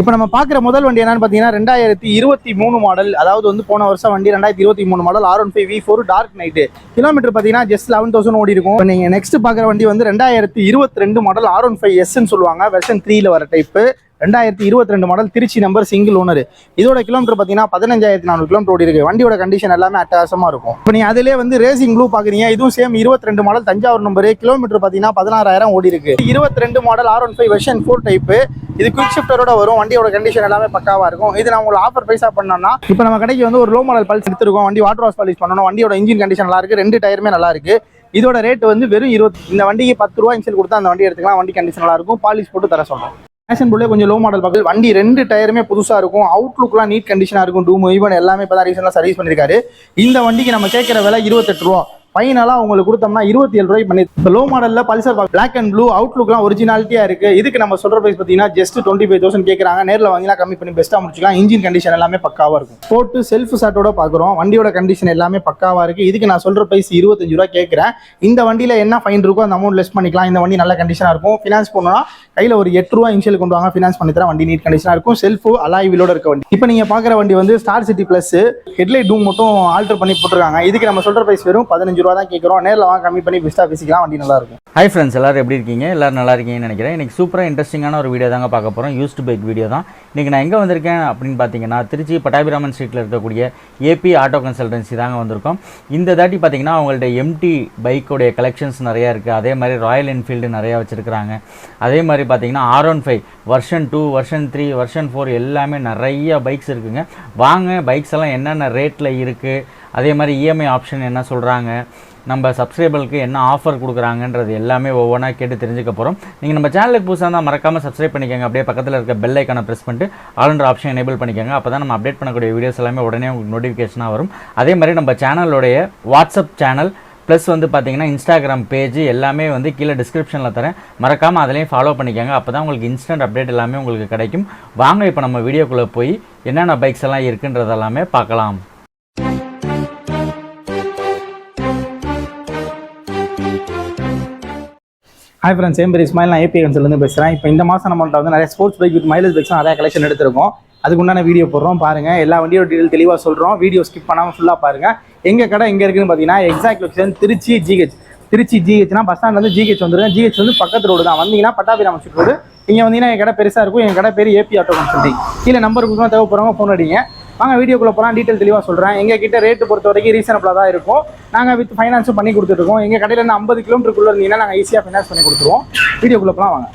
இப்போ நம்ம பார்க்குற முதல் வண்டி என்னன்னு பார்த்தீங்கன்னா 2023 மாடல், அதாவது வந்து போன வருஷம் வண்டி 2023 model R15 V4 dark night. Kilometre பார்த்தீங்கன்னா ஜஸ்ட் 11,000 ஓடி இருக்கும். இப்போ நீங்கள் நெக்ஸ்ட் பார்க்குற வண்டி வந்து 2022 மாடல் R15Sன்னு சொல்லுவாங்க, வெர்ஷன் 3ல வர type. 2022 model, Trichy number, single owner. இதோட கிலோமீட்டர் பார்த்தீங்கன்னா 15,400 கிலோமீட்டர் ஓடி இருக்கு. வண்டியோட கண்டிஷன் எல்லாமே அட்டகாசமாக இருக்கும். இப்போ நீங்கள் அதிலே வந்து ரேசிங் ப்ளூ பார்க்குறீங்க, இதுவும் same 22 model, Thanjavur number. Kilometre பார்த்தீங்கன்னா 16,000 ஓடி இருக்கு. 22 மாடல் R15 வெர்ஷன் 4 டைப்பு. இது குவிக் ஷிஃப்டரோட வரும். வண்டியோட கண்டிஷன் எல்லாமே பக்காவாக இருக்கும். இது நான் உங்களுக்கு ஆஃபர் பைசா பண்ணோம்னா, இப்போ நம்ம கடைக்கு வந்து ஒரு லோ மாடல் பல்ஸ் எடுத்துருக்கோம். வண்டி வாட்டர் வாஷ் பாலிஷ் பண்ணணும். வண்டியோட இன்ஜின் கண்டிஷன் நல்லா இருக்கு, 2 டயருமே நல்லா இருக்கு. இதோட ரேட் வந்து வெறும் 20. இந்த வண்டிக்கு 10 ரூபா இன்சல் கொடுத்தா அந்த வண்டி எடுத்துக்கலாம். வண்டி கண்டிஷன் நல்லா இருக்கும். பாலிஷ் போட்டு தர சொல்றோம். ஃபேஷன் புல்லே கொஞ்சம் லோ மாடல் பார்க்குது. வண்டி 2 டயருமே புதுசாக இருக்கும். அவுட்லுக்லாம் நீட் கண்டிஷனாக இருக்கும். டூம் ஈவன் எல்லாமே இப்போ தான் ரீசெண்டாக சர்வீஸ் பண்ணியிருக்காரு. இந்த வண்டிக்கு நம்ம கேட்குற விலை 28 ரூபா. ஃபைனலாக உங்களுக்கு கொடுத்தோம்னா 27 ரூபாய்க்கு பண்ணி. இப்போ லோ மாடலில் பல்சர் பிளாக் அண்ட் ப்ளூ அவுட்லுக்லாம் ஒரிஜினாலிட்டியாக இருக்குது. இதுக்கு நம்ம சொல்கிற ப்ரைஸ் பார்த்தீங்கன்னா ஜஸ்ட் 25,000 கேட்குறாங்க. நேரில் வாங்கினா கம்மி பண்ணி பெஸ்ட்டாக முடிச்சிக்கலாம். இன்ஜின் கண்டிஷன் எல்லாமே பக்காவாக இருக்கும். போட்டு செல்ஃப் சாட்டோட பார்க்குறோம். வண்டியோட கண்டிஷன் எல்லாமே பக்காவாக இருக்குது. இதுக்கு நான் சொல்கிற ப்ரைஸ் 25 ரூபா கேட்குறேன். இந்த வண்டியில் என்ன ஃபைன் இருக்கோ அந்த அமௌண்ட் லெஸ் பண்ணிக்கலாம். இந்த வண்டி நல்ல கண்டிஷனாக இருக்கும். ஃபினான்ஸ் பண்ணோன்னா கையில் ஒரு 8 ரூபா இன்ஷியல் கொண்டு வாங்க, ஃபினான்ஸ் பண்ணி தரேன். வண்டி நீட் கண்டிஷனாக இருக்கும். செல்ஃபு அலாய் வீலோட இருக்க வண்டி. இப்போ நீங்கள் பார்க்குற வண்டி வந்து Star City plus. Headlight dome மட்டும் ஆல்டர் பண்ணி போட்டுருக்காங்க. இதுக்கு நம்ம சொல்கிற ப்ரைஸ் வெறும் 15 ரூபா தான் கேட்குறோம். நேரில் வாங்க கம்மி பண்ணி பெஸ்ட்டாக பேசிக்கலாம். வண்டி நல்லா இருக்கும். ஹாய் ஃப்ரெண்ட்ஸ், எல்லாரும் எப்படி இருக்கீங்க? எல்லாரும் நல்லா இருக்கீங்கன்னு நினைக்கிறேன். இன்றைக்கி சூப்பராக இன்ட்ரெஸ்டிங்கான ஒரு வீடியோ தாங்க பார்க்க போகிறோம். யூஸ்டு பைக் வீடியோ தான். இன்றைக்கி நான் எங்கே வந்திருக்கேன் அப்படின்னு பார்த்தீங்கன்னா, திருச்சி பட்டாபிராமன் ஸ்ட்ரீட்டில் இருக்கக்கூடிய ஏபி ஆட்டோ கன்சல்டன்சி தாங்க வந்திருக்கோம். இந்த தாட்டி பார்த்தீங்கன்னா அவங்கள்ட்ட எம்டி பைக்கோடைய கலெக்ஷன்ஸ் நிறையா இருக்குது. அதே மாதிரி ராயல் என்ஃபீல்டு நிறையா வச்சுருக்கிறாங்க. அதே மாதிரி பார்த்தீங்கன்னா R15 வெர்ஷன் 2, வெர்ஷன் 3, வெர்ஷன் 4 எல்லாமே நிறைய பைக்ஸ் இருக்குங்க. வாங்க பைக்ஸ் எல்லாம் என்னென்ன ரேட்டில் இருக்குது, அதே மாதிரி இஎம்ஐ ஆப்ஷன் என்ன சொல்கிறாங்க, நம்ம சப்ஸ்கிரைபருக்கு என்ன ஆஃபர் கொடுக்குறாங்கன்றது எல்லாமே ஒவ்வொன்றா கேட்டு தெரிஞ்சுக்க போகிறோம். நீங்கள் நம்ம சேனலுக்கு புதுசாக இருந்தால் மறக்காமல் சப்ஸ்கிரைப் பண்ணிக்கோங்க. அப்படியே பக்கத்தில் இருக்க பெல் ஐக்கானை ப்ரெஸ் பண்ணிட்டு ஆல்ன்ற ஆப்ஷன் எனேபிள் பண்ணிக்கோங்க. அப்போ தான் நம்ம அப்டேட் பண்ணக்கூடிய வீடியோஸ் எல்லாமே உடனே உங்களுக்கு நோட்டிஃபிகேஷனாக வரும். அதே மாதிரி நம்ம சேனலோடைய வாட்ஸ்அப் சேனல் ப்ளஸ் வந்து பார்த்தீங்கன்னா இன்ஸ்டாகிராம் பேஜ் எல்லாமே வந்து கீழே டிஸ்கிரிப்ஷனில் தரேன். மறக்காமல் அதிலையும் ஃபாலோ பண்ணிக்கோங்க. அப்போ தான் உங்களுக்கு இன்ஸ்டன்ட் அப்டேட் எல்லாமே உங்களுக்கு கிடைக்கும். வாங்க இப்போ நம்ம வீடியோக்குள்ளே போய் என்னென்ன பைக்ஸ் எல்லாம் இருக்குன்றதெல்லாமே பார்க்கலாம். ஹாய் ஃப்ரெண்ட்ஸ், என் பேர் இஸ்மாயில். நான் ஏபி கன்சல்லேருந்து பேசுகிறேன். இப்போ இந்த மாதம் நம்மள்ட்ட வந்து நிறைய sports bike with mileage bikes நிறைய கலெக்ஷன் எடுத்திருக்கோம். அதுக்கு உண்டான வீடியோ போடுறோம் பாருங்கள். எல்லா வண்டியோட டீட்டெயில் தெளிவாக சொல்கிறோம். வீடியோ ஸ்கிப் பண்ணாமல் ஃபுல்லாக பாருங்கள். எங்கள் கடை எங்கே இருக்குதுன்னு பார்த்தீங்கன்னா exact location Trichy GH. Trichy ஜிஹெச்னா பஸ் ஸ்டாண்ட்லேருந்து ஜிஹெச் வந்துருங்க. ஜிஹெச் வந்து பக்கத்து ரோடு தான். வந்தீங்கன்னா பட்டாபிராமன் ஸ்ட்ரீட் ரோடு. இங்கே வந்தீங்கன்னா என் கடை பெருசாக இருக்கும். என் கடை பேர் ஏபி ஆட்டோ கன்சல்டிங். கீழே நம்பர் கொடுக்கணும், தேவைப்படுறவங்க ஃபோன் அடிங்க. வாங்க வீடியோக்குள்ளே போகலாம். டீட்டெயில் தெளிவாக சொல்கிறேன். எங்கள் கிட்ட ரேட்டு பொறுத்த வரைக்கும் ரீசனபிளாக தான் இருக்கும். நாங்கள் வித் ஃபைனான்ஸும் பண்ணி கொடுத்துருக்கோம். எங்கள் கடையிலேருந்து 50 கிலோமீட்டருக்குள்ளே இருந்தீங்கன்னா நாங்கள் ஈஸியாக ஃபைனான்ஸ் பண்ணி கொடுத்துருவோம். வீடியோக்குள்ளே போகலாம் வாங்க.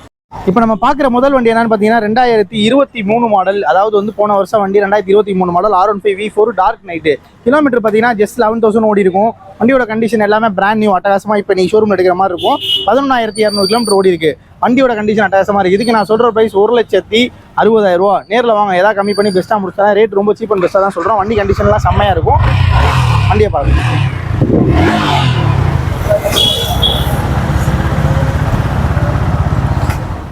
இப்போ நம்ம பார்க்குற முதல் வண்டி என்னன்னு பார்த்தீங்கன்னா 2023 மாடல், அதாவது வந்து போன வருஷம் வண்டி 2023 model R15 V4 dark night. Kilometre பார்த்தீங்கன்னா ஜஸ்ட் 11,000 ஓடி இருக்கும். வண்டியோட கண்டிஷன் எல்லாமே பிராண்ட் நியூ அட்டகாசமாக இப்போ நீங்கள் ஷோரூம் எடுக்கிற மாதிரி இருக்கும். 11,200 கிலோமீட்டர் ஓடி இருக்குது. வண்டியோட கண்டிஷன் அட்டகாசமாக இருக்குது. இதுக்கு நான் சொல்கிற ப்ரைஸ் 1,60,000 ரூபா. நேரில் வாங்க, ஏதாவது கம்மி பண்ணி பெஸ்ட்டாக முடிச்சா. ரேட் ரொம்ப சீப் அண்ட் பெஸ்ட்டாக தான் சொல்கிறோம். வண்டி கண்டிஷன்லாம் செம்மையாக இருக்கும். வண்டியை பார்க்கணும்.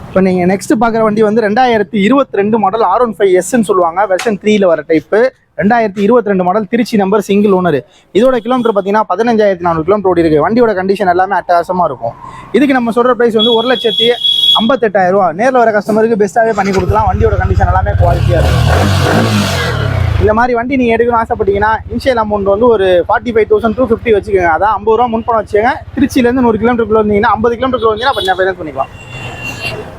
இப்போ நீங்கள் நெக்ஸ்ட் பார்க்குற வண்டி வந்து 2022 மாடல் R15Sன்னு சொல்லுவாங்க, வெர்ஷன் 3ல வர type. 2022 model, Trichy number, single owner. இதோட கிலோமீட்டர் பார்த்தீங்கன்னா 15,400 கிலோமீட்டர் ஓடி இருக்குது. வண்டியோட கண்டிஷன் எல்லாமே அட்டகாசமாக இருக்கும். இதுக்கு நம்ம சொல்கிற ப்ரைஸ் வந்து 1,58,000 ரூபா. நேரில் வர கஸ்டமருக்கு பெஸ்ட்டாகவே பண்ணி கொடுக்கலாம். வண்டியோட கண்டிஷன் எல்லாமே குவாலிட்டியாக இருக்கும். இந்த மாதிரி வண்டி நீங்கள் எடுக்கணும்னு ஆசைப்பட்டீங்கன்னா இனிஷியல் அமௌண்ட் வந்து ஒரு 45,250 வச்சுக்கோங்க. அதான் 50 ரூபா முன்பணம் வச்சுக்கோங்க. திருச்சியிலேருந்து 100 கிலோமீட்டருக்குள்ள வந்தீங்கன்னா 50 கிலோமீட்டர் வந்தீங்கன்னா கொஞ்சம் ஃபைனான்ஸ் பண்ணிக்கலாம்.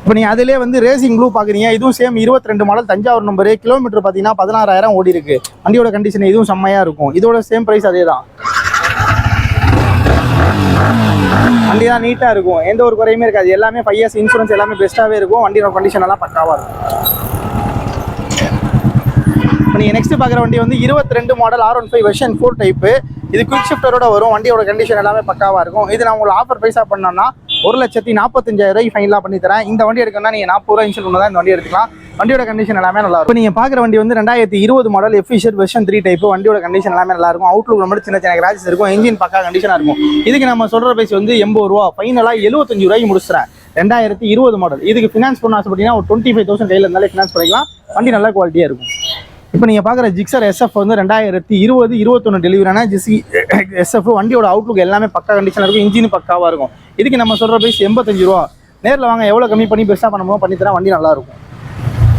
இப்போ நீங்கள் அதிலே வந்து ரேசிங் ப்ளூ பார்க்குறீங்க, இதுவும் same 22 model, Thanjavur number. Kilometre பார்த்தீங்கன்னா 16,000 ஓடி இருக்கு. வண்டியோட கண்டிஷன் இதுவும் செம்மையாக இருக்கும். இதோட சேம் ப்ரைஸ் அதே தான். வண்டி தான் நீட்டாக இருக்கும், எந்த ஒரு குறையுமே இருக்காது. எல்லாமே 5 இயர்ஸ் இன்சூரன்ஸ் எல்லாமே பெஸ்ட்டாகவே இருக்கும். வண்டியோட கண்டிஷன் எல்லாம் பக்காவாக இருக்கும். இப்போ நீங்கள் நெக்ஸ்ட் பார்க்குற வண்டி வந்து 22 மாடல் R15 வெர்ஷன் 4 டைப்பு. இது குவிக் ஷிஃப்டரோட வரும். வண்டியோட கண்டிஷன் எல்லாமே பக்காவாக இருக்கும். இது நான் உங்களுக்கு ஆஃபர் பைசா பண்ணோன்னா 1,45,000 ரூபாய் ஃபைனலாக பண்ணி தரேன். இந்த வண்டி எடுக்கணும்னா நீங்கள் 40 ரூபா இன்ஷியல் பண்ணி தான் இந்த வண்டி எடுத்துக்கலாம். வண்டியோட கண்டிஷன் எல்லாமே நல்லா இருக்கும். இப்போ நீங்கள் பார்க்குற வண்டி வந்து 2020 மாடல் எஃபிஷியல் வெர்ஷன் 3 டைப்பு. வண்டியோட கண்டிஷன் எல்லாமே நல்லா இருக்கும். அவுட்லுக் மட்டும் சின்ன சின்ன கிராச்சஸ் இருக்கும். இன்ஜின் பக்கா கண்டிஷனாக இருக்கும். இதுக்கு நம்ம சொல்கிற பைஸ் வந்து 80 ரூபா. ஃபைனலாக 75 ரூபாய்க்கு முடிச்சுறேன். 2020 மாடல். இதுக்கு ஃபினான்ஸ் பண்ண ஆசைப்பட்டீங்கன்னா ஒரு 25,000 கையில் இருந்தாலே ஃபினான்ஸ் பண்ணிக்கலாம். வண்டி நல்ல குவாலிட்டியாக இருக்கும். இப்போ நீங்கள் பார்க்குற ஜிக்ஸர் SF வந்து 2020-21 டெலிவரியான SF. வண்டியோட அவுட்லுக் எல்லாமே பக்கா கண்டிஷனாக இருக்கும். இன்ஜின் பக்காவாக இருக்கும். இதுக்கு நம்ம சொல்கிற ப்ரைஸ் 85 ரூபா. நேரில் வாங்க, எவ்வளோ கம்மி பண்ணி பெஸ்ட்டாக பண்ணுமோ பண்ணித்தரேன். வண்டி நல்லாயிருக்கும்.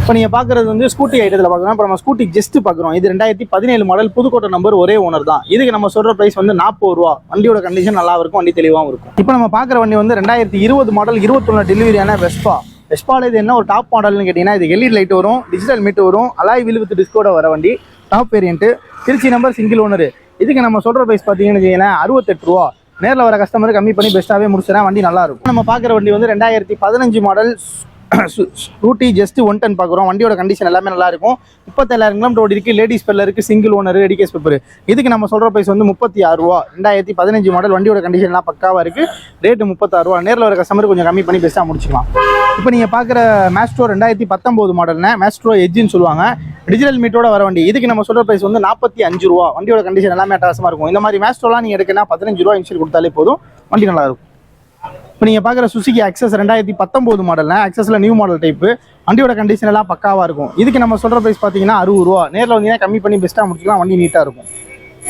இப்போ நீங்கள் பார்க்குறது வந்து ஸ்கூட்டி ஐட்டத்தில் பார்க்குறோம். இப்போ நம்ம ஸ்கூட்டி ஜஸ்ட் பார்க்குறோம். இது 2017 மாடல், புதுக்கோட்டை நம்பர், ஒரே ஓனர் தான். இதுக்கு நம்ம சொல்கிற ப்ரைஸ் வந்து 40 ரூபா. வண்டியோட கண்டிஷன் நல்லா இருக்கும், வண்டி தெளிவாகவும் இருக்கும். இப்போ நம்ம பார்க்குற வண்டி வந்து 2020 மாடல், 21 டெலிவரியான வெஸ்பாவில் இது என்ன ஒரு டாப் மாடல்னு கேட்டிங்கன்னா, இது எல்இடி லைட் வரும், டிஜிட்டல் மீட் வரும், அலாய் வீல் வித் டிஸ்கோட வர வண்டி, top variant, Trichy number, single owner. இதுக்கு நம்ம சொல்கிற ப்ரைஸ் பார்த்தீங்கன்னு வச்சுக்கோங்களேன் 68 ரூபா. நேரில் வர கஸ்டமருக்கு கம்மி பண்ணி பெஸ்ட்டாகவே முடிச்சுறேன், வண்டி நல்லா இருக்கும். நம்ம பார்க்குற வண்டி வந்து 2015 மாடல் ஸ்கூட்டி ஜஸ்ட் 110 பார்க்குறோம். வண்டியோட கண்டிஷன் எல்லாமே நல்லா இருக்கும். 37,000 கிலோமீட்டர் ஓடி இருக்குது, லேடிஸ் பெல்ல இருக்குது, சிங்கிள் ஓனர், எடிகேஸ் பேப்பர். இதுக்கு நம்ம சொல்கிற ப்ரைஸ் வந்து 36 ரூபா. 2015 மாடல், வண்டியோட கண்டிஷன் எல்லாம் பக்காவாக இருக்குது, ரேட்டு 36 ரூபா. நேரில் வர கஸ்டமருக்கு கொஞ்சம் கம்மி பண்ணி பெஸ்ட்டாக முடிச்சுக்கலாம். இப்போ நீங்கள் பார்க்குற மேஸ்ட்ரோ 2019 மாடல்னா மேஸ்ட்ரோ எஜ்ஜின்னு சொல்லுவாங்க, டிஜிட்டல் மீட்டோட வர வண்டி. இதுக்கு நம்ம சொல்கிற ப்ரைஸ் வந்து 45 ரூபா. வண்டியோட கண்டிஷன் எல்லாமே அட்டகாசமாக இருக்கும். இந்த மாதிரி மேஸ்ட்ரோலாம் நீங்கள் எடுக்கனா 15 ரூபா இன்ஷியல் கொடுத்தாலே போதும், வண்டி நல்லா இருக்கும். இப்போ நீங்கள் பார்க்குற சுசுகி அக்சஸ் 2019 மாடல்னா அக்சஸில் நியூ மாடல் டைப்பு, வண்டியோட கண்டிஷன் எல்லாம் பக்காவாக இருக்கும். இதுக்கு நம்ம சொல்கிற ப்ரைஸ் பார்த்தீங்கன்னா 60 ரூபா. நேரில் வந்தீங்கன்னா கம்மி பண்ணி பெஸ்ட்டாக முடிச்சுக்கலாம், வண்டி நீட்டாக இருக்கும்.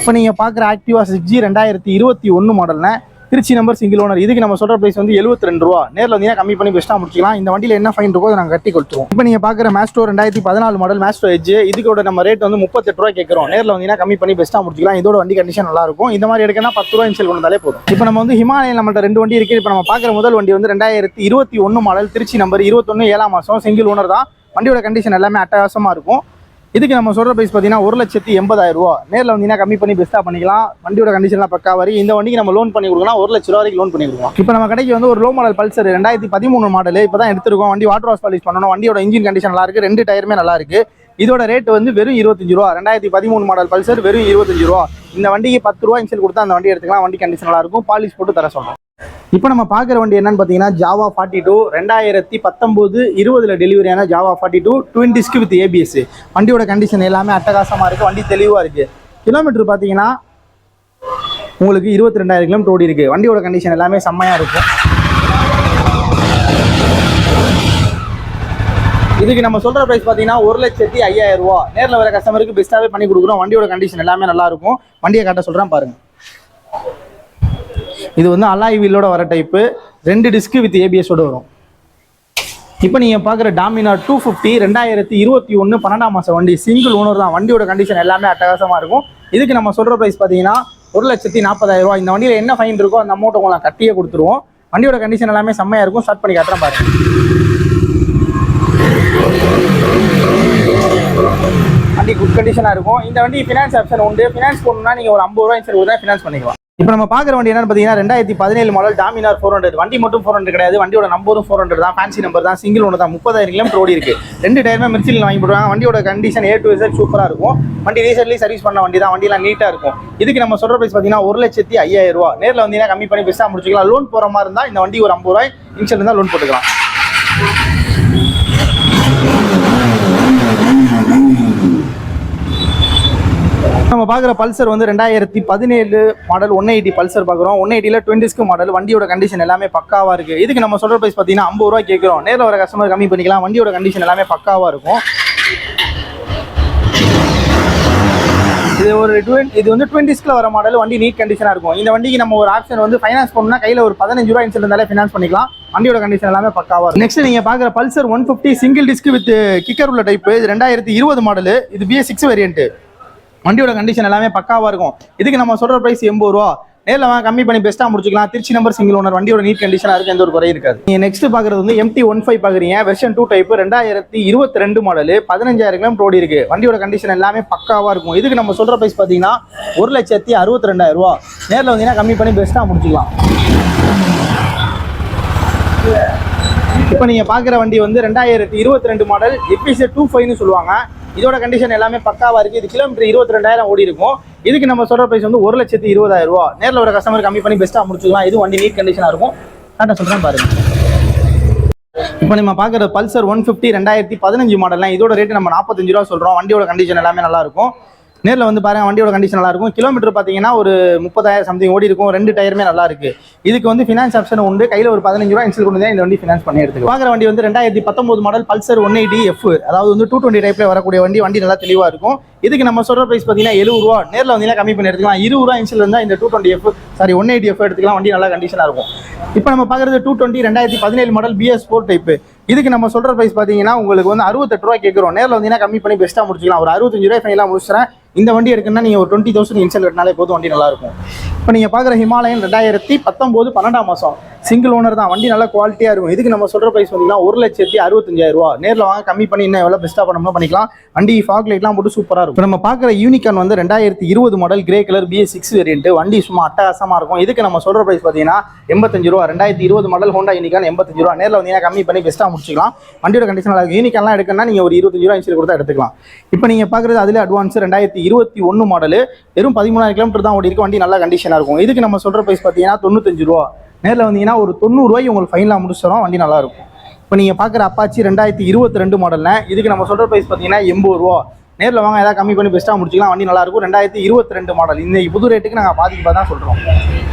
இப்போ நீங்கள் பார்க்குற ஆக்டிவா 6G 2021 மாடல்னா திருச்சி நம்பர், சிங்கிள் ஓனர். இதுக்கு நம்ம சொல்கிற ப்ரைஸ் வந்து 72 ரூபா. நேரில் வந்தீங்கன்னா கம்மி பண்ணி பெஸ்ட்டாக முடிச்சிக்கலாம். இந்த வண்டியில் என்ன ஃபைன் இருக்கோ அதை நாங்கள் கட்டி கொடுத்துருவோம். இப்போ நீங்கள் பார்க்குற மேஸ்ட்ரோ 2014 மாடல் மேஸ்ட்ரோ எஜ், இதுக்கோட நம்ம ரேட் வந்து 38 ரூபா கேட்குறோம். நேரில் வந்தீங்கன்னா கம்மி பண்ணி பெஸ்ட்டாக முடிச்சிக்கலாம். இதோட வண்டி கண்டிஷன் நல்லா இருக்கும். இந்த மாதிரி எடுக்கனா 10 ரூபா இன்ஷியல் கொண்டாலே போதும். இப்போ நம்ம வந்து ஹிமாலயன் நம்மள்ட்ட 2 வண்டி இருக்குது. இப்போ நம்ம பார்க்குற முதல் வண்டி வந்து 2021 மாடல், திருச்சி நம்பர், 21 7ஆம் மாதம், சிங்கிள் ஓனர் தான். வண்டியோட கண்டிஷன் எல்லாமே அட்டகாசமாக இருக்கும். இதுக்கு நம்ம சொல்கிற ப்ரைஸ் பார்த்தீங்கன்னா 1,80,000 ரூபா. நேரில் வந்தீங்கன்னா கம்மி பண்ணி பெஸ்ட்டாக பண்ணிக்கலாம். வண்டியோட கண்டிஷன்லாம் பக்கா வரி. இந்த வண்டிக்கு நம்ம லோன் பண்ணி கொடுக்கலாம், 1 லட்ச ரூபா வரைக்கும் லோன் பண்ணி கொடுக்கலாம். இப்போ நம்ம கடைக்கு வந்து ஒரு லோ மாடல் பல்சர் 2013 மாடல் இப்போ தான் எடுத்துருக்கோம். வண்டி வாட்டர் வாஷ் பாலிஷ் பண்ணணும். வண்டியோட இன்ஜின் கண்டிஷன் நல்லா இருக்குது, 2 டயருமே நல்லா இருக்குது. இதோட ரேட் வந்து வெறும் 25 ரூபா. 2013 மாடல் பல்சர் வெறும் 25 ரூபா. இந்த வண்டிக்கு 10 ரூபா இன்ஷியல் கொடுத்தா அந்த வண்டி எடுத்துக்கலாம். வண்டி கண்டிஷன் நல்லா இருக்கும், பாலிஷ் போட்டு தர சொல்கிறோம். இப்போ நம்ம பார்க்குற வண்டி என்னன்னு பார்த்தீங்கன்னா ஜாவா 42 2019-20 டெலிவரியான Jawa 42 twin disc with ABS. வண்டியோட கண்டிஷன் எல்லாமே அட்டகாசமாக இருக்குது, வண்டி தெளிவாக இருக்குது. கிலோமீட்டர் பார்த்தீங்கன்னா உங்களுக்கு 22,000 கிலோமீட்டர் ஓடி இருக்குது. வண்டியோட கண்டிஷன் எல்லாமே செம்மையாக இருக்கும். இதுக்கு நம்ம சொல்கிற ப்ரைஸ் பார்த்தீங்கன்னா 1,05,000 ரூபா. நேரில் வர கஸ்டமருக்கு பெஸ்ட்டாகவே பண்ணி கொடுக்குறோம். வண்டியோட கண்டிஷன் எல்லாமே நல்லா இருக்கும். வண்டியை காட்ட சொல்கிறேன் பாருங்கள். இது வந்து அலாய் வீலோட வர டைப்பு, 2 டிஸ்க் வித் ஏபிஎஸோடு வரும். இப்போ நீங்கள் பார்க்குற டாமினார் 250 2021 12ஆம் மாதம் வண்டி, சிங்கிள் ஓனர் தான். வண்டியோட கண்டிஷன் எல்லாமே அட்டகாசமாக இருக்கும். இதுக்கு நம்ம சொல்கிற ப்ரைஸ் பார்த்தீங்கன்னா 1,40,000 ரூபா. இந்த வண்டியில் என்ன ஃபைன் இருக்கோ அந்த அமௌண்ட் உங்களுக்கு கட்டியே கொடுத்துருவோம். வண்டியோட கண்டிஷன் எல்லாமே செம்மையாக இருக்கும். ஸ்டார்ட் பண்ணி காட்டுறேன் பாருங்கள். வண்டி குட் கண்டிஷனாக இருக்கும். இந்த வண்டி ஃபினான்ஸ் ஆப்ஷன் உண்டு. ஃபினான்ஸ் போடணும்னா நீங்கள் ஒரு 50 ரூபா இன்சல் கொடுத்தா ஃபினான்ஸ் பண்ணிக்கலாம். இப்போ நம்ம பார்க்குற வண்டி என்னன்னு பார்த்தீங்கன்னா 2017 மாடல் டாமினார் 400. வண்டி மட்டும் 400 கிடையாது, வண்டியோட நம்பரும் 400 தான். ஃபேன்சி நம்பர் தான், சிங்கிள் ஒன்று தான். 30,000 கிலோமீட்டர் ஓடி இருக்குது. 2 டயருமே மிர்ச்சியில் வாங்கி போடுவாங்க. வண்டியோட கண்டிஷன் A to Z சூப்பராக இருக்கும். வண்டி ரீசென்ட்லி சர்வீஸ் பண்ண வண்டி தான். வண்டியெல்லாம் நீட்டாக இருக்கும். இதுக்கு நம்ம சொல்கிற ப்ரைஸ் பார்த்தீங்கன்னா 1,05,000 ரூபா. நேரில் வந்தீங்கன்னா கம்மி பண்ணி பெஸ்ட்டாக முடிச்சுக்கலாம். லோன் போகிற மாதிரி இருந்தால் இந்த வண்டி ஒரு 50 ரூபாய் இன்ஷியல் இருந்தால் லோன் போட்டுக்கலாம். நம்ம பார்க்குற பல்சர் வந்து 2017 மாடல் 180 பல்சர் பார்க்குறோம். 180ல் 20 டிஸ்க் மாடல். வண்டியோட கண்டிஷன் எல்லாமே பக்காவாக இருக்குது. இதுக்கு நம்ம சொல்கிற ப்ரைஸ் பார்த்தீங்கன்னா 50 ரூபா கேட்குறோம். நேரில் வர கஸ்டமர் கம்மி பண்ணிக்கலாம். வண்டியோட கண்டிஷன் எல்லாமே பக்காவாக இருக்கும். இது வந்து 20 டிஸ்கில் வர மாடல். வண்டி நீட் கண்டிஷனாக இருக்கும். இந்த வண்டிக்கு நம்ம ஒரு ஆப்ஷன் வந்து ஃபைனான்ஸ் பண்ணணும்னா கையில் ஒரு 15 ரூபா இன்சல் இருந்தாலே ஃபினான்ஸ் பண்ணிக்கலாம். வண்டியோட கண்டிஷன் எல்லாமே பக்காவாக இருக்கும். நெக்ஸ்ட் நீங்கள் பார்க்குற Pulsar 150 single disk with kicker உள்ள டைப்பு. இது 2020 மாடல். இது BS6 வேரியன்ட். வண்டியோட கண்டிஷன் எல்லாமே பக்காவாக இருக்கும். இதுக்கு நம்ம சொல்கிற ப்ரைஸ் 80 ரூபா. நேரில் வாங்க கம்மி பண்ணி பெஸ்ட்டாக முடிச்சுக்கலாம். Trichy number, single owner. வண்டியோட நீட் கண்டிஷனாக இருக்குது, எந்த ஒரு குறையும் இருக்காது. நீங்கள் நெக்ஸ்ட் பார்க்குறது வந்து MT-15 பார்க்குறீங்க. வெர்ஷன் 2 டைப்பு, 2022 மாடல், 15,000 கிலோமீட்டர் ஓடி இருக்குது. வண்டியோட கண்டிஷன் எல்லாமே பக்காவாக இருக்கும். இதுக்கு நம்ம சொல்கிற ப்ரைஸ் பார்த்தீங்கன்னா 1,62,000 ரூபா. நேரில் வந்தீங்கன்னா கம்மி பண்ணி பெஸ்ட்டாக முடிச்சுக்கலாம். இப்போ நீங்கள் பார்க்குற வண்டி வந்து 2022 மாடல் FZ25ன்னு சொல்லுவாங்க. இதோட கண்டிஷன் எல்லாமே பக்காவாக இருக்குது. இது கிலோமீட்டர் 22,000 ஓடி இருக்கும். இதுக்கு நம்ம சொல்கிற ப்ரைஸ் வந்து 1,20,000 ரூபா. நேரில் ஒரு கஸ்டமர் கம்மி பண்ணி பெஸ்ட்டாக முடிச்சுக்கலாம். இது வண்டி நீட் கண்டிஷனாக இருக்கும். கரெக்டாக சொல்கிறேன் பாருங்கள். இப்போ நம்ம பார்க்குற பல்சர் 150 2015 மாடல்லாம். இதோட ரேட்டு நம்ம 45 ரூபா சொல்கிறோம். வண்டியோட கண்டிஷன் எல்லாமே நல்லாயிருக்கும். நேரில் வந்து பாருங்கள், வண்டியோட கண்டிஷன் நல்லா இருக்கும். கிலோமீட்டர் பார்த்தீங்கன்னா ஒரு 30,000 சம்திங் ஓடி இருக்கும். 2 டயருமே நல்லா இருக்குது. இதுக்கு வந்து ஃபினான்ஸ் ஆப்ஷன் உண்டு. கையில் ஒரு 15 ரூபா இன்சல் கொண்டு தான் இந்த வண்டி ஃபினான்ஸ் பண்ணி எடுத்துக்கலாம். பார்க்குற வண்டி வந்து 2019 மாடல் பல்சர் 180F. அதாவது வந்து 220 டைப்பில் வரக்கூடிய வண்டி. வண்டி நல்லா தெளிவாக இருக்கும். இதுக்கு நம்ம சொல்கிற ப்ரைஸ் பார்த்தீங்கன்னா 70 ரூபா. நேரில் வந்தீங்கன்னா கம்மி பண்ணி எடுத்துக்கலாம். 20 ரூபா இன்சல் இருந்தால் இந்த 180F எடுத்துக்கலாம். வண்டி நல்லா கண்டிஷனாக இருக்கும். இப்போ நம்ம பார்க்குறது 220 2017 மாடல் BS4 டைப்பு. இதுக்கு நம்ம சொல்கிற ப்ரைஸ் பார்த்தீங்கன்னா உங்களுக்கு வந்து 68 ரூபா கேட்குறோம். நேரில் வந்தீங்கன்னா கம்மி பண்ணி பெஸ்ட்டாக முடிச்சிக்கலாம். ஒரு 65 ரூபாய் ஃபைனலாக முடிச்சுறேன். இந்த வண்டி எடுக்கணும்னா நீங்கள் ஒரு 20,000 இன்சல் கட்டினாலே போதும், வண்டி நல்லாயிருக்கும். இப்போ நீங்கள் பார்க்குற ஹிமாலயன் 2019 12ஆம் மாதம் சிங்கிள் ஓனர் தான். வண்டி நல்லா குவாலிட்டியாக இருக்கும். இதுக்கு நம்ம சொல்கிற ப்ரைஸ் பார்த்தீங்கன்னா 1,65,000 ரூபா. நேரில் வாங்க கம்மி பண்ணி இன்னும் எவ்வளோ பெஸ்ட்டாக பண்ணணுமோ பண்ணிக்கலாம். வண்டி ஃபாக் லைட்லாம் போட்டு சூப்பராக இருக்கும். இப்போ நம்ம பார்க்குற யூனிகான் வந்து 2020 model grey colour BS6 variant. வண்டி சும்மா அட்டகாசமாக இருக்கும். இதுக்கு நம்ம சொல்கிற ப்ரைஸ் பார்த்தீங்கன்னா 85 ரூபா. 2020 மாடல் ஹோண்டா யூனிகான் 85 ரூபா. நேரில் வந்தீங்கன்னா கம்மி பண்ணி பெஸ்ட்டாக முடிச்சிக்கலாம். வண்டியோட கண்டிஷன் நல்லா இருக்கும். யூனிகான்லாம் எடுக்கணும்னா நீங்கள் ஒரு 25 ரூபா இன்சூரன்ஸ் கொடுத்தா எடுத்துக்கலாம். இப்போ நீங்கள் பார்க்குறது அதில் அட்வான்ஸ் 2021 மாடல் வெறும் 13,000 கிலோமீட்டர் தான் ஓடி இருக்கு. வண்டி நல்லா கண்டிஷனாக இருக்கும். இதுக்கு நம்ம சொல்கிற ப்ரைஸ் பார்த்தீங்கன்னா 95 ரூபா. நேரில் வந்தீங்கன்னா ஒரு 90 ரூபாய்க்கு உங்களுக்கு ஃபைனலாக முடிச்சிடும். வண்டி நல்லா இருக்கும். இப்போ நீங்கள் பார்க்குற அப்பாச்சி 2022 மாடல்ல இதுக்கு நம்ம சொல்கிற ப்ரைஸ் பார்த்தீங்கன்னா 80 ரூபா. நேரில் வாங்க ஏதாவது கம்மி பண்ணி பெஸ்ட்டாக முடிச்சிக்கலாம். வண்டி நல்லா இருக்கும். 2022 மாடல். இந்த புது ரேட்டுக்கு நாங்கள் பாதிக்கு தான் சொல்கிறோம்.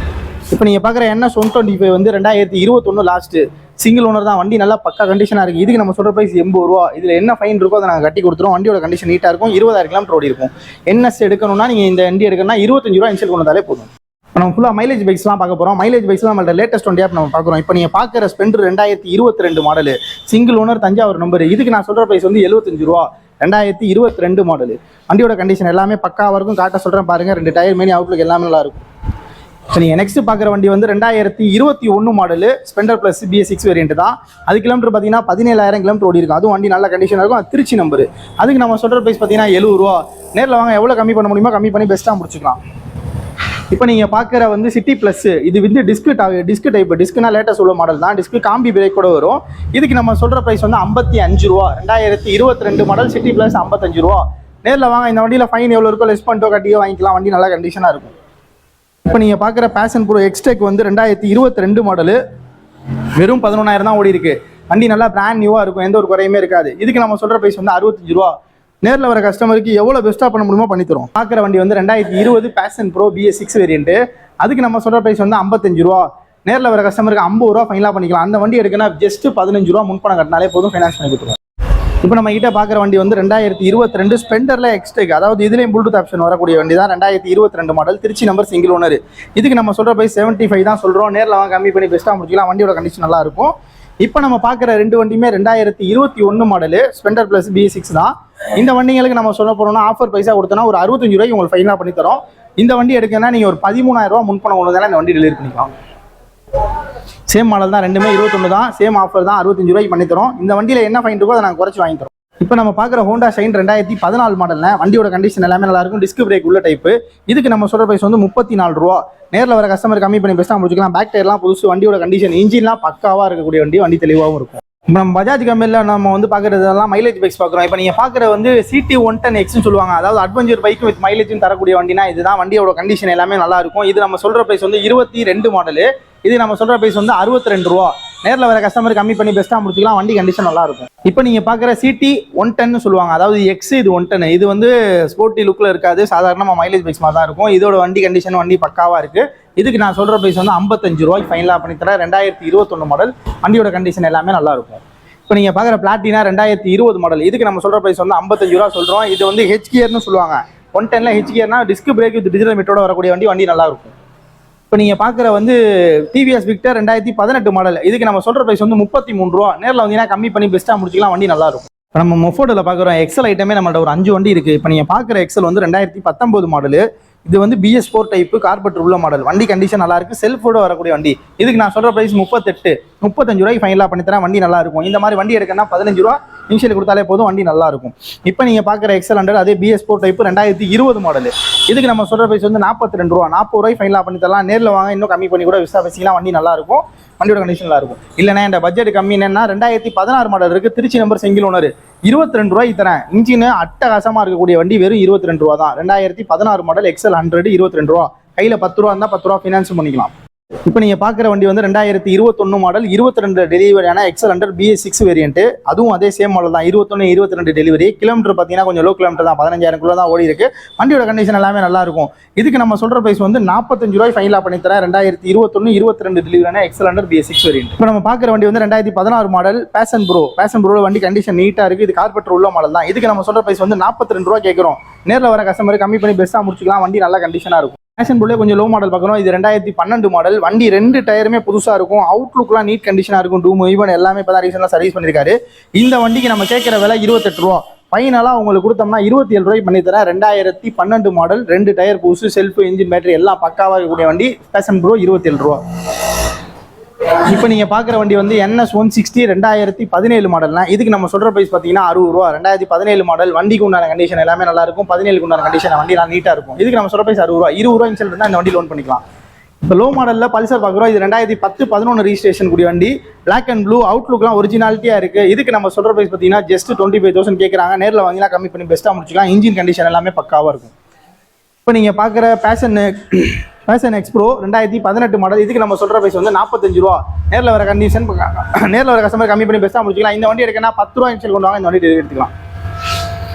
இப்போ நீங்கள் பார்க்குற NS 125 வந்து 2021 லாஸ்ட்டு சிங்கிள் ஓனர் தான். வண்டி நல்லா பக்கா கண்டிஷனாக இருக்குது. இதுக்கு நம்ம சொல்கிற ப்ரைஸ் 80 ரூபா. இதில் என்ன ஃபைன் இருக்கோ அதை நாங்கள் கட்டி கொடுத்துருவோம். வண்டியோட கண்டிஷன் நீட்டாக இருக்கும். 20,000 கிலோமீட்டர் ஓடி இருக்கும். NS எடுக்கணும்னா நீங்கள் இந்த வண்டி எடுக்கணும்னா 25 ரூபா இன்சல் கொண்டு வந்தாலே போதும். இப்போ நம்ம ஃபுல்லாக மைலேஜ் பைக்ஸ்லாம் பார்க்க போகிறோம். மைலேஜ் பைக்ஸ்லாம் நம்மளோட லேட்டஸ்ட் வண்டியாக நம்ம பார்க்குறோம். இப்போ நீங்கள் பார்க்குற Splendor 2022 model single owner Thanjavur number. இதுக்கு நான் சொல்கிற ப்ரைஸ் வந்து 75 ரூபா. 2022 மாடல். வண்டியோட கண்டிஷன் எல்லாமே பக்காவாக இருக்கும். காட்ட சொல்கிறேன் பாருங்கள். 2 டயர் மேனி அவுட்லுக் எல்லாமே நல்லா இருக்கும். இப்போ நீங்கள் நெக்ஸ்ட் பார்க்குற வண்டி வந்து 2021 model Splendor plus BS6 variant தான். அது கிலோமீட்டர் பார்த்தீங்கன்னா 17,000 கிலோமீட்டர் ஓடி இருக்கும். அதுவும் வண்டி நல்ல கண்டிஷனாக இருக்கும். அது திருச்சி நம்பர். அதுக்கு நம்ம சொல்கிற ப்ரைஸ் பார்த்தீங்கன்னா 70 ரூபா. நேரில் வாங்க எவ்வளோ கம்மி பண்ண முடியுமோ கம்மி பண்ணி பெஸ்ட்டாக முடிச்சுக்கலாம். இப்போ நீங்கள் பார்க்குற வந்து சிட்டி ப்ளஸ். இது வந்து டிஸ்க் டைப். டிஸ்க்னா லேட்டஸ்ட் உள்ள மாடல் தான். டிஸ்க் காம்பி பிரேக் கூட வரும். இதுக்கு நம்ம சொல்கிற ப்ரைஸ் வந்து 55 ரூபா. 2022 மாடல் சிட்டி ப்ளஸ் 55 ரூபா. நேரில் வாங்க. இந்த வண்டியில் ஃபைன் எவ்வளோ இருக்கோ லெஸ் பண்ணிட்டோ கட்டியோ வாங்கிக்கலாம். வண்டி நல்லா கண்டிஷனாக இருக்கும். இப்போ நீங்கள் பார்க்குற பேஷன் ப்ரோ எக்ஸ்டெக் வந்து 2022 மாடல் வெறும் 11,000 தான் ஓடி இருக்கு. வண்டி நல்லா பிராண்ட் நியூவாக இருக்கும். எந்த ஒரு குறையுமே இருக்காது. இதுக்கு நம்ம சொல்கிற ப்ரைஸ் வந்து 65 ரூபா. நேரில் வர கஸ்டமருக்கு எவ்வளோ பெஸ்ட்டாக பண்ண முடியுமோ பண்ணித்தரும். பார்க்குற வண்டி வந்து 2020 பேஷன் ப்ரோ BS6 வேரியன்ட். அதுக்கு நம்ம சொல்கிற ப்ரைஸ் வந்து 55 ரூபா. நேரில் வர கஸ்டமருக்கு 50 ரூபா ஃபைனலாக பண்ணிக்கலாம். அந்த வண்டி எடுக்கணும் ஜஸ்ட் 15 ரூபா முன்பணம் கட்டினாலே போதும், ஃபைனான்ஸ் பண்ணி கொடுத்துருவோம். இப்போ நம்ம கிட்ட பார்க்குற வண்டி வந்து 2022 ஸ்பெண்டரில் எக்ஸ்டெக். அதாவது இதுலேயும் ப்ளூடூத் ஆப்ஷன் வரக்கூடிய வண்டி தான். 2022 model Trichy number single owner. இதுக்கு நம்ம சொல்கிற ப்ரைஸ் 75 தான் சொல்கிறோம். நேரில் வாங்க கம்மி பண்ணி பெஸ்ட்டாக முடிச்சிக்கலாம். வண்டியோட கண்டிஷன் நல்லா இருக்கும். இப்போ நம்ம பார்க்குற 2 வண்டியுமே 2021 மாடல் ஸ்பெண்டர் ப்ளஸ் BS6 தான். இந்த வண்டிங்களுக்கு நம்ம சொல்ல போகிறோம்னா ஆஃபர் பைசா கொடுத்தோன்னா ஒரு 65 ரூபாய்க்கு உங்களுக்கு ஃபைனலாக பண்ணி தரோம். இந்த வண்டி எடுக்கணும்னா நீங்கள் ஒரு 13,000 ரூபா முன்பணம் கொண்டு வந்தாலும் இந்த வண்டி டெலிவரி பண்ணிக்கலாம். சேம் மாடல் தான். ரெண்டுமே 21 தான். சேம் ஆஃபர் தான். 65 ரூபாய்க்கு பண்ணி தரோம். இந்த வண்டியில் என்ன ஃபைன் இருக்கோ அதை நாங்கள் குறைச்சி வாங்கி தரோம். இப்போ நம்ம பார்க்குற ஹோண்டா ஷைன் 2014 மாடல்ல வண்டியோட கண்டிஷன் எல்லாமே நல்லா இருக்கும். டிஸ்க் பிரேக் உள்ள டைப்பு. இதுக்கு நம்ம சொல்கிற ப்ரைஸ் வந்து 34 ரூபா. நேரில் வர கஸ்டமர் கம்மி பண்ணி பெஸ்ட்டாக முடிச்சுக்கலாம். பேக் டயர்லாம் புதுசு. வண்டியோட கண்டிஷன் இன்ஜின்லாம் பக்காவாக இருக்கக்கூடிய வண்டி. வண்டி தெளிவாகவும் இருக்கும். இப்போ நம்ம பஜாஜ் கம்பெனியில் நம்ம வந்து பார்க்குறதெல்லாம் மைலேஜ் பைக்ஸ் பார்க்குறோம். இப்போ நீங்கள் பார்க்குற வந்து CT 110Xன்னு சொல்லுவாங்க. அதாவது அட்வென்ச்சர் பைக் வித் மைலேஜும் தரக்கூடிய வண்டினா இதுதான். வண்டியோட கண்டிஷன் எல்லாமே நல்லா இருக்கும். இது நம்ம சொல்கிற ப்ரைஸ் வந்து 22 மாடல். இது நம்ம சொல்கிற ப்ரைஸ் வந்து 62 ரூபா. நேரில் வர கஸ்டமர் கம்மி பண்ணி பெஸ்ட்டாக முடிச்சுக்கலாம். வண்டி கண்டிஷன் நல்லா இருக்கும். இப்போ நீங்கள் பார்க்குற CT 110 சொல்லுவாங்க. அதாவது X இது 110. இது வந்து ஸ்போர்ட்டி லுக்கில் இருக்காது. சாதாரணமாக மைலேஜ் பைக்ஸ் மாதிரி தான் இருக்கும். இதோட வண்டி கண்டிஷன் வண்டி பக்காவாக இருக்குது. இதுக்கு நான் சொல்கிற ப்ரைஸ் வந்து 55 ரூபாய்க்கு ஃபைனலாக பண்ணித்தரேன். 2021 மாடல். வண்டியோட கண்டிஷன் எல்லாமே நல்லா இருக்கும். இப்போ நீங்கள் பார்க்குற பிளாட்டினா 2020 மாடல். இதுக்கு நம்ம சொல்கிற ப்ரைஸ் வந்து 55 ரூபா சொல்கிறோம். இது வந்து ஹெச் கியர்னு சொல்லுவாங்க. 110ல ஹெச் கியர்னா டிஸ்க் பிரேக் வித் டிஜிட்டல் மீட்டரோட வரக்கூடிய வண்டி நல்லா இருக்கும். இப்போ நீங்கள் பார்க்குற வந்து TVS Victor 2018 மாடல். இதுக்கு நம்ம சொல்கிற ப்ரைஸ் வந்து 33 ரூபா. நேரில் வந்தீங்கன்னா கம்மி பண்ணி பெஸ்ட்டாக முடிச்சிக்கலாம். வண்டி நல்லா இருக்கும். இப்போ நம்ம மொஃபோர்டில் பார்க்குறோம் எக்ஸல் ஐட்டமே நம்மள்ட்ட ஒரு 5 வண்டி இருக்குது. இப்போ நீங்கள் பார்க்குற எக்ஸல் வந்து 2019 மாடல். இது வந்து BS4 டைப்பு கார்பெட் உள்ள மாடல். வண்டி கண்டிஷன் நல்லா இருக்கு. செல்ஃபோட வரக்கூடிய வண்டி. இதுக்கு நான் சொல்ற பிரைஸ் 35 ரூபாய்க்கு ஃபைனலாக பண்ணி தரேன். வண்டி நல்லா இருக்கும். இந்த மாதிரி வண்டி எடுக்கணும்னா 15 ரூபா இனிஷியல் கொடுத்தாலே போதும். வண்டி நல்லா இருக்கும். இப்போ நீங்க பார்க்குற XL100 அதே BS4 டைப் 2020 மாடல். இதுக்கு நம்ம சொல்ற பிரைஸ் வந்து 42 ரூபா. 40 ரூபாய்க்கு ஃபைனலாக பண்ணி தரலாம். நேரில் வாங்க இன்னும் கம்மி பண்ணி கூட விசாரிச்சிக்கலாம். வண்டி நல்லா இருக்கும். வண்டியோட கண்டிஷன் நல்லா இருக்கும். இல்லைன்னா இந்த பட்ஜெட் கம்மி என்னன்னா 2016 மாடல் இருக்கு. திருச்சி நம்பர் சிங்கிள் ஓனர் 22 ரூபாய்க்கு தரேன். இன்ஜின் அட்டகாசமா இருக்கக்கூடிய வண்டி வெறும் 22 ரூபா தான். 2016 மாடல் XL100 22 ரூபா. கையில 10 ரூபா இருந்தால் 10 ரூபா ஃபினான்ஸ் பண்ணிக்கலாம். இப்போ நீங்க பாக்குற வண்டி வந்து 2021 மாடல் 22 டெலிவரியான XL100 BS6 வேரியன்ட். அதுவும் அதே சேம் மாடல் தான். 21 22 டெலிவரி. கிலோமீட்டர் பார்த்தீங்கன்னா கொஞ்சம் லோ கிலோமீட்டர் தான். 15,000 குள்ள தான் ஓடி இருக்கு. வண்டியோட கண்டிஷன் எல்லாமே நல்லா இருக்கும். இதுக்கு நம்ம சொல்ற பிரைஸ் வந்து 45 ரூபாய் ஃபைனலா பண்ணி தரேன். 2021 22 டெலிவரியான XL100 BS6 வேரியன்ட். இப்போ நம்ம பாக்குற வண்டி வந்து 2016 மாடல் பேஷன் ப்ரோ வண்டி கண்டிஷன் நீட்டா இருக்கு. இது கார்பெட் உள்ள மாடல் தான். இதுக்கு நம்ம சொல்ற பிரைஸ் வந்து 42 ரூபாய் கேட்கிறோம். நேரில் வர கஸ்டமர் கம்மி பண்ணி பெஸ்ட்டாக முடிச்சுக்கலாம். வண்டி நல்ல கண்டிஷனாக இருக்கும். பேஷன் ப்ரோலே கொஞ்சம் லோ மாடல் பார்க்குறோம். இது 2012 மாடல். வண்டி 2 டயருமே புதுசாக இருக்கும். அவுட்லுக்லாம் நீட் கண்டிஷனாக இருக்கும். டூம் ஈவன் எல்லாமே இப்போ தான் ரீசெண்டாக சர்வீஸ் பண்ணியிருக்காரு. இந்த வண்டிக்கு நம்ம கேட்குற விலை 28 ரூபா. ஃபைனலாக உங்களுக்கு கொடுத்தோம்னா 27 ரூபாய்க்கு பண்ணி தரேன். 2012 மாடல், 2 டயர் புதுசு, செல்ஃப், இன்ஜின், பேட்டரி எல்லாம் பக்காவாக இருக்கக்கூடிய வண்டி. பேஷன் ப்ரோ 27 ரூபா. இப்போ நீங்கள் பார்க்குற வண்டி வந்து NS 160 2017 மாடல்னா இதுக்கு நம்ம சொல்கிற ப்ரைஸ் பார்த்தீங்கன்னா 60 ரூபா. 2017 மாடல், வண்டிக்கு உண்டான கண்டிஷன் எல்லாமே நல்லா இருக்கும். 17க்கு உண்டான கண்டிஷன் வண்டி நல்லா நீட்டாக இருக்கும். இதுக்கு நம்ம சொல்கிற ப்ரைஸ் 60 ரூபா. 20 ரூபா இன்சல் இருந்தால் இந்த வண்டி லோன் பண்ணிக்கலாம். இப்போ லோ மாடலில் பல்சர் பார்க்குறோம். இது 2010-11 ரிஜிஸ்ட்ரேஷன் கூடிய வண்டி. பிளாக் அண்ட் ப்ளூ, அவுட்லுக்லாம் ஒரிஜினாலிட்டியாக இருக்குது. இதுக்கு நம்ம சொல்கிற ப்ரைஸ் பார்த்தீங்கன்னா ஜஸ்ட் 25,000 கேட்குறாங்க. நேரில் வாங்கினா கம்மி பண்ணி பெஸ்ட்டாக முடிச்சிக்கலாம். இன்ஜின் கண்டிஷன் எல்லாமே பக்காவாக இருக்கும். இப்போ நீங்கள் பார்க்குற பேஷன் எக்ஸ் ப்ரோ 2018 மாடல். இதுக்கு நம்ம சொல்கிற ப்ரைஸ் வந்து 45 ரூபா. நேரில் வர கஸ்டமர் கம்மி பண்ணி பெஸ்ட்டாக முடிச்சிக்கலாம். இந்த வண்டி எடுக்கனா 10 ரூபா இன்சல் கொண்டு வாங்க, இந்த வண்டி எடுத்துக்கலாம்.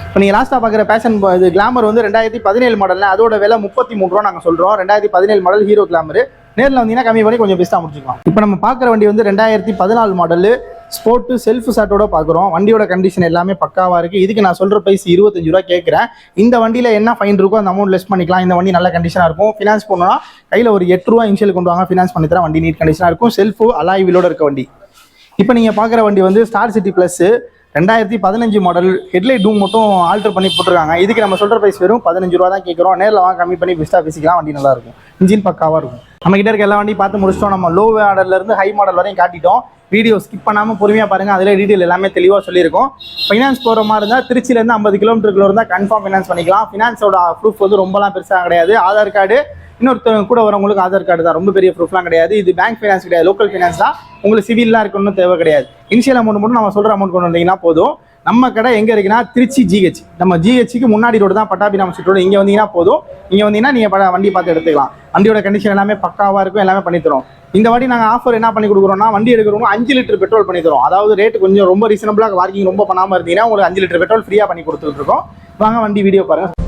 இப்போ நீங்கள் லாஸ்ட்டாக பார்க்குற பேஷன் இது கிளாமர் வந்து 2017 மாடலில் அதோட விலை 33 ரூபா நாங்கள் சொல்கிறோம். 2017 மாடல் ஹீரோ கிளாமர். நேரில் வந்தீங்கன்னா கம்மி பண்ணி கொஞ்சம் பெஸ்ட்டாக முடிச்சிக்கலாம். இப்போ நம்ம பார்க்குற வண்டி வந்து 2014 மாடல் ஸ்போர்ட்டு செல்ஃப் சாட்டோட பார்க்குறோம். வண்டியோட கண்டிஷன் எல்லாமே பக்காவாக இருக்குது. இதுக்கு நான் சொல்கிற ப்ரைஸ் 25 ரூபா கேட்குறேன். இந்த வண்டியில் என்ன ஃபைன் இருக்கோ அந்த அமௌண்ட் லெஸ் பண்ணிக்கலாம். இந்த வண்டி நல்ல கண்டிஷனாக இருக்கும். ஃபினான்ஸ் பண்ணோன்னா கையில் ஒரு 8 ரூபா இன்ஷியல் கொண்டு வாங்க, ஃபினான்ஸ் பண்ணி தரேன். வண்டி நீட் கண்டிஷனாக இருக்கும். செல்ஃபு அலாய் வீலோட இருக்க வண்டி. இப்போ நீங்கள் பார்க்குற வண்டி வந்து ஸ்டார் சிட்டி ப்ளஸ் 2015 மாடல். ஹெட்லைட் டூம் மட்டும் ஆல்டர் பண்ணி போட்டிருக்காங்க. இதுக்கு நம்ம சொல்கிற ப்ரைஸ் வெறும் 15 ரூபா தான் கேட்குறோம். நேரில் வாங்க கம்மி பண்ணி பெஸ்ட்டாக பேசிக்கலாம். வண்டி நல்லாயிருக்கும். இன்ஜின் பக்காவாக இருக்கும். நம்ம கிட்ட இருக்க எல்லா வண்டி பார்த்து முடிச்சிட்டோம். நம்ம லோ மாடல்லேருந்து ஹை மாடல் வரையும் காட்டிட்டோம். வீடியோ ஸ்கிப் பண்ணாமல் பொறுமையாக பாருங்கள். அதில் டீட்டெயில் எல்லாமே தெளிவாக சொல்லியிருக்கோம். ஃபைனான்ஸ் போகிற மாதிரி இருந்தால் திருச்சியிலேருந்து 50 கிலோமீட்டருக்குள்ள இருந்தால் கன்ஃபார்ம் ஃபைனான்ஸ் பண்ணிக்கலாம். ஃபினான்ஸோட ப்ரூஃப் வந்து ரொம்பலாம் பெருசாக கிடையாது. ஆதார் கார்டு, இன்னொருத்தவங்க கூட வரவங்களுக்கு ஆதார் கார்டு தான். ரொம்ப பெரிய ப்ரூஃப்லாம் கிடையாது. இது பேங்க் ஃபைனான்ஸ் கிடையாது, லோக்கல் ஃபைனான்ஸ் தான். உங்களுக்கு சிவில்லாம் இருக்கணும்னு தேவை கிடையாது. இனிஷியல் அமௌண்ட் மட்டும் நம்ம சொல்கிற அமௌண்ட் கொண்டு வந்தீங்கன்னா போதும். நம்ம கடை எங்கே இருக்குன்னா திருச்சி GH. நம்ம GHக்கு முன்னாடி ரோடு தான் பட்டாபிராமன் ஸ்ட்ரீட் ரோடு. இங்கே வந்தீங்கன்னா போதும். இங்கே வந்தீங்கன்னா நீங்கள் வண்டி பார்த்து எடுத்துக்கலாம். வண்டியோட கண்டிஷன் எல்லாமே பக்காவாக இருக்கும். எல்லாமே பண்ணி தரோம். இந்த வாட்டி நாங்கள் ஆஃபர் என்ன பண்ணி கொடுக்குறோம்னா, வண்டி எடுக்கிறவங்க 5 லிட்டர் பெட்ரோல் பண்ணி தரோம். அதாவது ரேட்டு கொஞ்சம் ரொம்ப ரீசனபிளாக, வார்க்கிங் ரொம்ப பண்ணாமல் இருந்தீங்கன்னா உங்களுக்கு 5 லிட்டர் பெட்ரோல் ஃப்ரீயாக பண்ணி கொடுத்துட்டு இருக்கோம். வாங்க வண்டி வீடியோ பாருங்கள்.